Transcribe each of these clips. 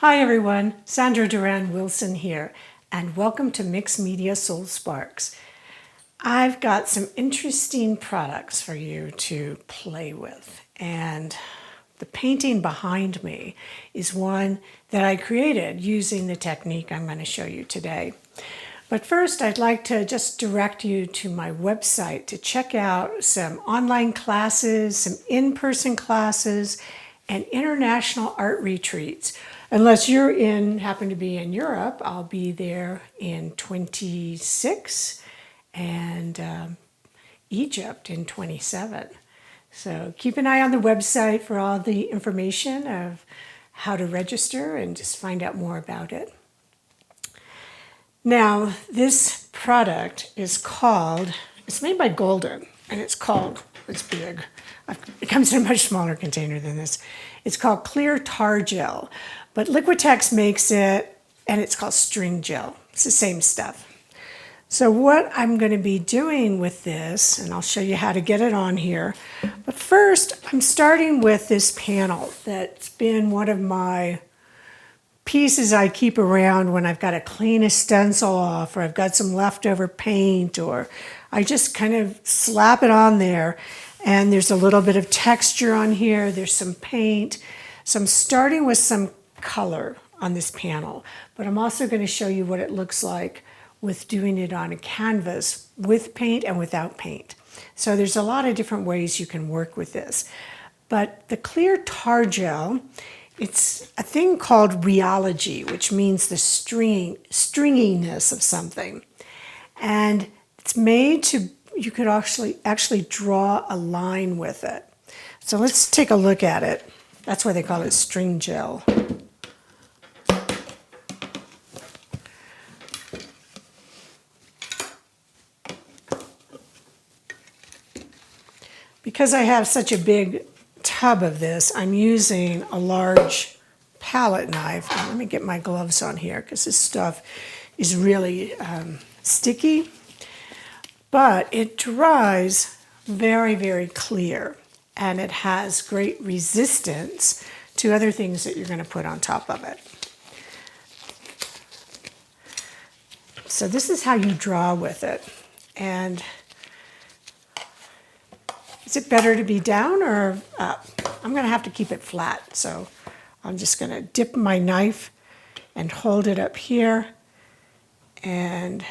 Hi everyone, Sandra Duran Wilson here, and welcome to Mixed Media Soul Sparks. I've got some interesting products for you to play with, and the painting behind me is one that I created using the technique I'm going to show you today. But first, I'd like to just direct you to my website to check out some online classes, some in-person classes, and international art retreats. Unless happen to be in Europe, I'll be there in 26 and Egypt in 27. So keep an eye on the website for all the information of how to register and just find out more about it. Now, this product is it's made by Golden, and it's big. It comes in a much smaller container than this. It's called Clear Tar Gel, but Liquitex makes it, and it's called String Gel. It's the same stuff. So what I'm going to be doing with this, and I'll show you how to get it on here, but first I'm starting with this panel that's been one of my pieces I keep around when I've got to clean a stencil off, or I've got some leftover paint, or I just kind of slap it on there, and there's a little bit of texture on here, there's some paint. So I'm starting with some color on this panel, but I'm also going to show you what it looks like with doing it on a canvas with paint and without paint. So there's a lot of different ways you can work with this. But the Clear Tar Gel, it's a thing called rheology, which means the stringiness of something. And it's made to, you could actually draw a line with it. So let's take a look at it. That's why they call it string gel. Because I have such a big tub of this, I'm using a large palette knife. Let me get my gloves on here because this stuff is really sticky, but it dries very, very clear, and it has great resistance to other things that you're going to put on top of it. So this is how you draw with it. And is it better to be down or up? I'm going to have to keep it flat, so I'm just going to dip my knife and hold it up here. And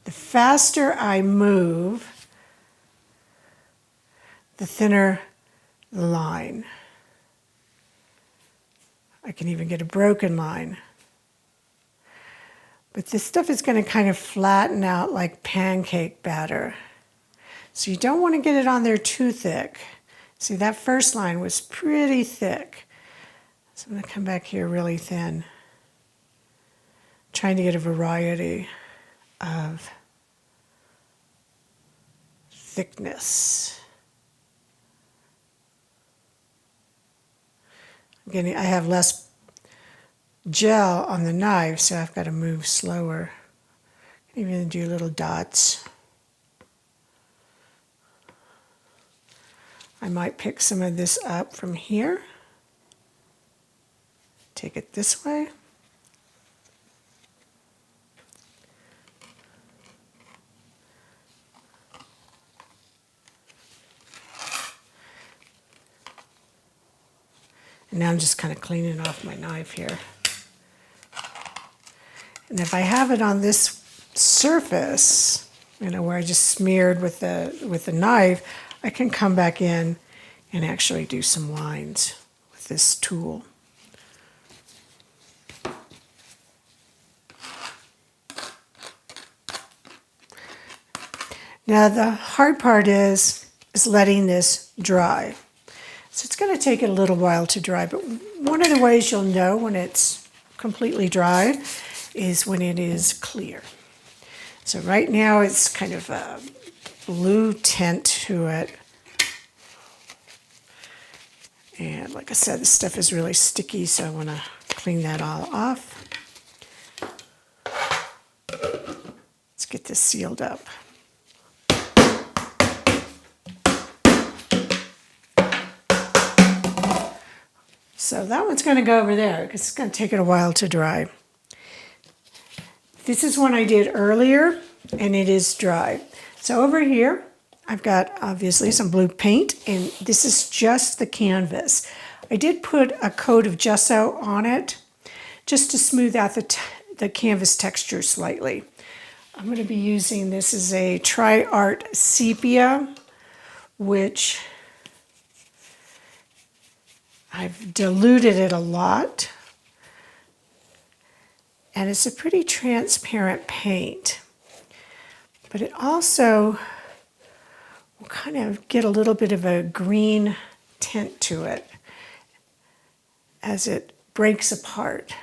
the faster I move, the thinner the line. I can even get a broken line. But this stuff is going to kind of flatten out like pancake batter. So you don't want to get it on there too thick. See, that first line was pretty thick. So I'm going to come back here really thin. Trying to get a variety of thickness. I have less gel on the knife, so I've got to move slower. I can even do little dots. I might pick some of this up from here. Take it this way. And now I'm just kind of cleaning off my knife here. And if I have it on this surface, where I just smeared with the knife, I can come back in and actually do some lines with this tool. Now the hard part is letting this dry. So it's going to take it a little while to dry, but one of the ways you'll know when it's completely dry is when it is clear. So right now it's kind of a blue tint to it. And like I said, this stuff is really sticky, so I want to clean that all off. Let's get this sealed up. So that one's going to go over there because it's going to take it a while to dry. This is one I did earlier, and it is dry. So over here, I've got obviously some blue paint, and this is just the canvas. I did put a coat of gesso on it just to smooth out the canvas texture slightly. I'm going to be using, this is a Tri-Art Sepia, which I've diluted it a lot. And it's a pretty transparent paint. But it also will kind of get a little bit of a green tint to it as it breaks apart.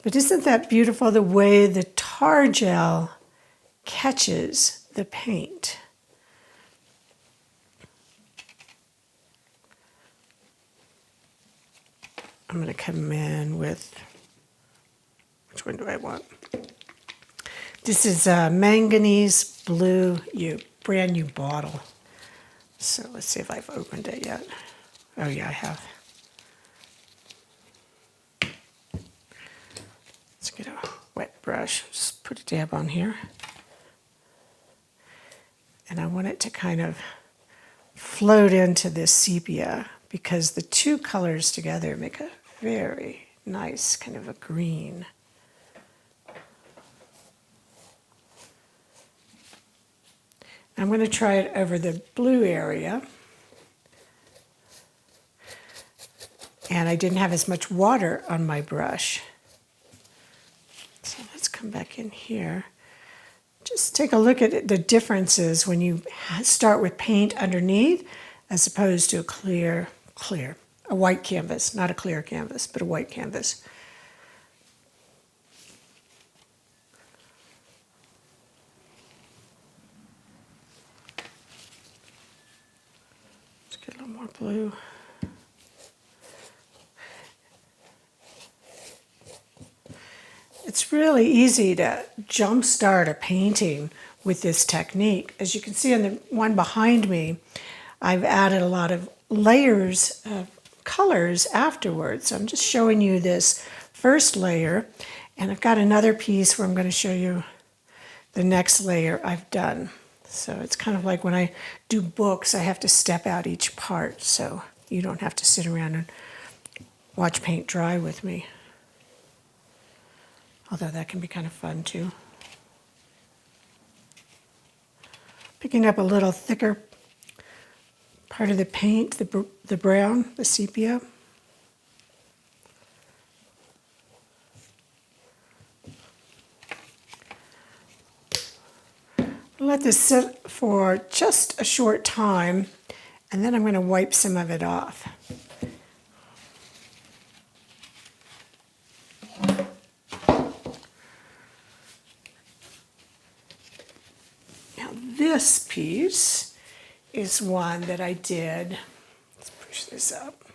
But isn't that beautiful, the way the tar gel catches the paint? I'm going to come in with, which one do I want? This is a manganese blue, brand new bottle. So let's see if I've opened it yet. Oh yeah, I have. Let's get a wet brush, just put a dab on here. And I want it to kind of float into this sepia because the two colors together make a very nice kind of a green. I'm going to try it over the blue area. And I didn't have as much water on my brush. So let's come back in here. Just take a look at the differences when you start with paint underneath as opposed to a white canvas, not a clear canvas, but a white canvas. Let's get a little more blue. It's really easy to jumpstart a painting with this technique. As you can see on the one behind me, I've added a lot of layers of colors afterwards. So I'm just showing you this first layer, and I've got another piece where I'm going to show you the next layer I've done. So it's kind of like when I do books, I have to step out each part, so you don't have to sit around and watch paint dry with me. Although that can be kind of fun too. Picking up a little thicker part of the paint, the brown, the sepia. Let this sit for just a short time, and then I'm going to wipe some of it off. Now this piece is one that I did, let's push this up,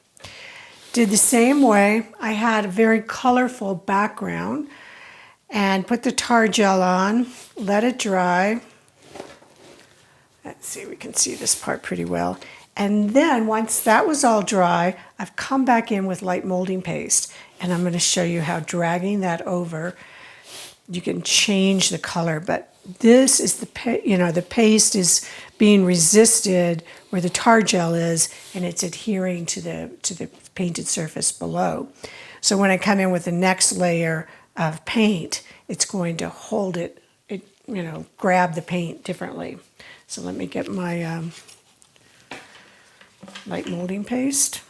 did the same way. I had a very colorful background and put the tar gel on, let it dry. Let's see, we can see this part pretty well. And then once that was all dry, I've come back in with light molding paste, and I'm going to show you how dragging that over, you can change the color. But this is the paste is being resisted where the tar gel is, and it's adhering to the painted surface below. So when I come in with the next layer of paint, it's going to hold it, grab the paint differently. So let me get my light molding paste.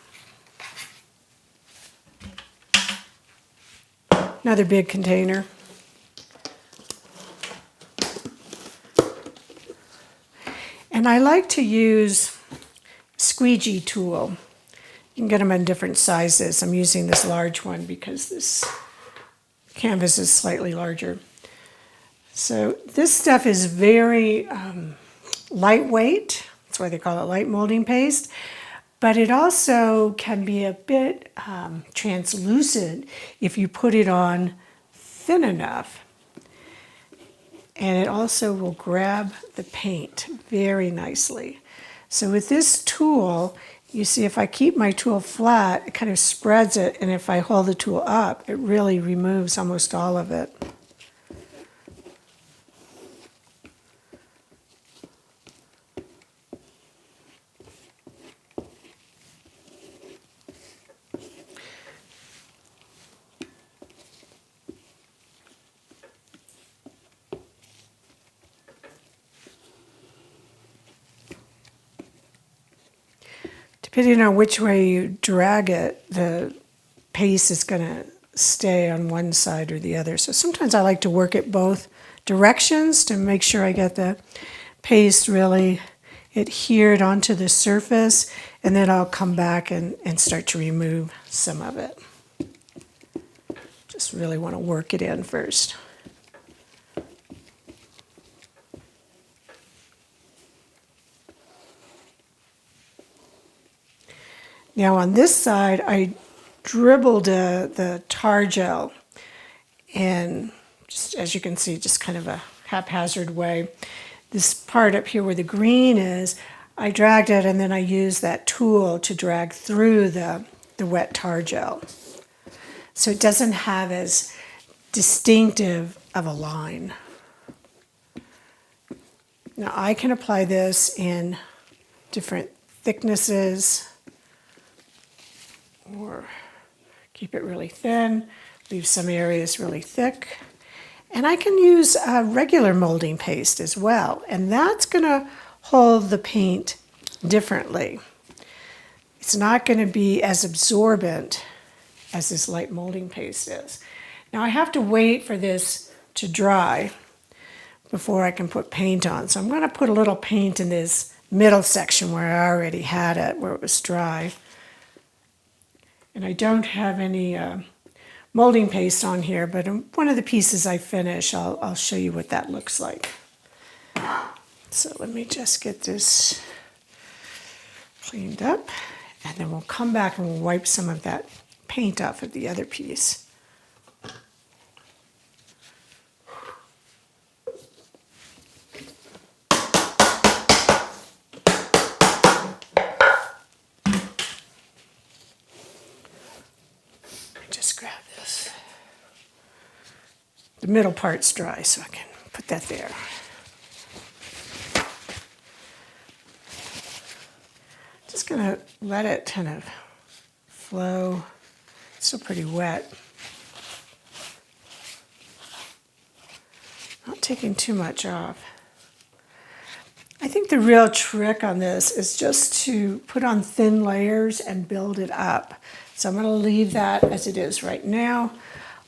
Another big container. And I like to use squeegee tool. You can get them in different sizes. I'm using this large one because this canvas is slightly larger. So this stuff is very lightweight. That's why they call it light molding paste. But it also can be a bit translucent if you put it on thin enough. And it also will grab the paint very nicely. So with this tool, You see, if I keep my tool flat, it kind of spreads it, and if I hold the tool up, it really removes almost all of it. Depending on which way you drag it, the paste is going to stay on one side or the other. So sometimes I like to work it both directions to make sure I get the paste really adhered onto the surface, and then I'll come back and start to remove some of it. Just really want to work it in first. Now on this side, I dribbled the tar gel in, just as you can see, just kind of a haphazard way. This part up here where the green is, I dragged it and then I used that tool to drag through the wet tar gel. So it doesn't have as distinctive of a line. Now I can apply this in different thicknesses, or keep it really thin, leave some areas really thick. And I can use regular molding paste as well, and that's going to hold the paint differently. It's not going to be as absorbent as this light molding paste is. Now I have to wait for this to dry before I can put paint on. So I'm going to put a little paint in this middle section where I already had it, where it was dry. And I don't have any molding paste on here, but in one of the pieces I finish, I'll show you what that looks like. So let me just get this cleaned up, and then we'll come back and we'll wipe some of that paint off of the other piece. The middle part's dry, so I can put that there. Just gonna let it kind of flow. It's still pretty wet. Not taking too much off. I think the real trick on this is just to put on thin layers and build it up. So I'm gonna leave that as it is right now.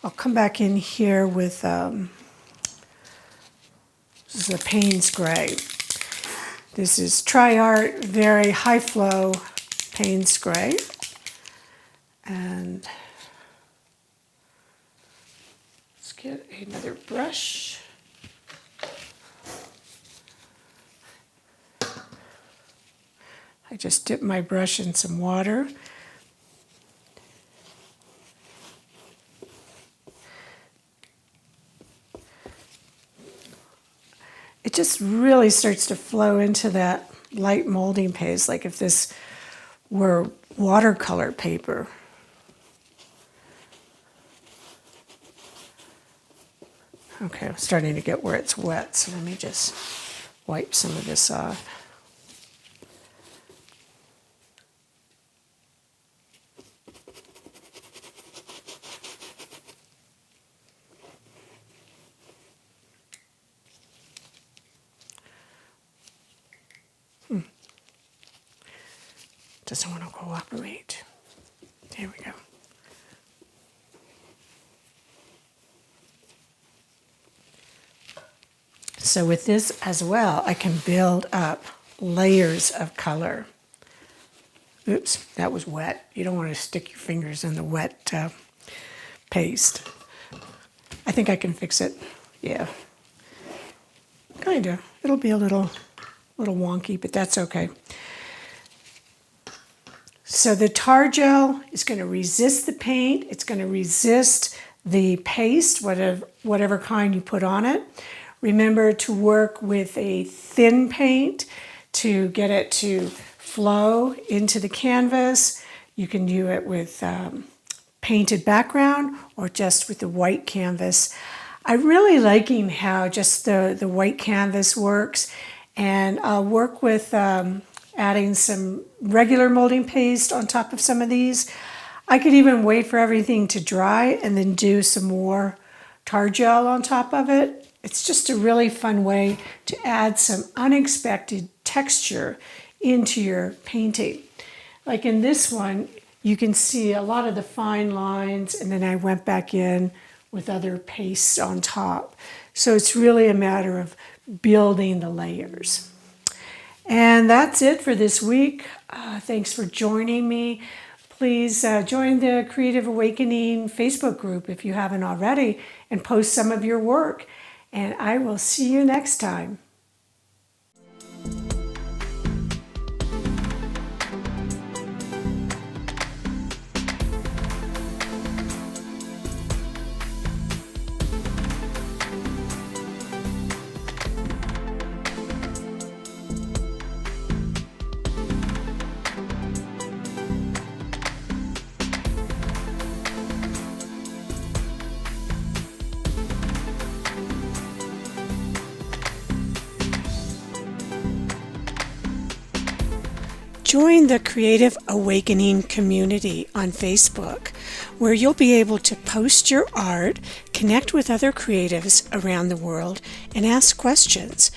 I'll come back in here with, this is a Payne's Gray. This is Tri-Art, very high flow Payne's Gray. And let's get another brush. I just dip my brush in some water. It just really starts to flow into that light molding paste, like if this were watercolor paper. Okay, I'm starting to get where it's wet, so let me just wipe some of this off. Doesn't want to cooperate. There we go. So with this as well, I can build up layers of color. Oops, that was wet. You don't want to stick your fingers in the wet paste. I think I can fix it. Yeah. Kind of. It'll be a little wonky, but that's okay. So the tar gel is going to resist the paint. It's going to resist the paste, whatever kind you put on it. Remember to work with a thin paint to get it to flow into the canvas. You can do it with painted background or just with the white canvas. I'm really liking how just the white canvas works, and I'll work with adding some regular molding paste on top of some of these. I could even wait for everything to dry and then do some more tar gel on top of it. It's just a really fun way to add some unexpected texture into your painting. Like in this one, you can see a lot of the fine lines, and then I went back in with other pastes on top. So it's really a matter of building the layers. And that's it for this week. Thanks for joining me. Please join the Creative Awakening Facebook group if you haven't already, and post some of your work. And I will see you next time. Join the Creative Awakening community on Facebook, where you'll be able to post your art, connect with other creatives around the world, and ask questions.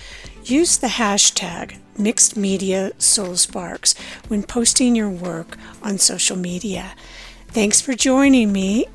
Use the hashtag MixedMediaSoulSparks when posting your work on social media. Thanks for joining me,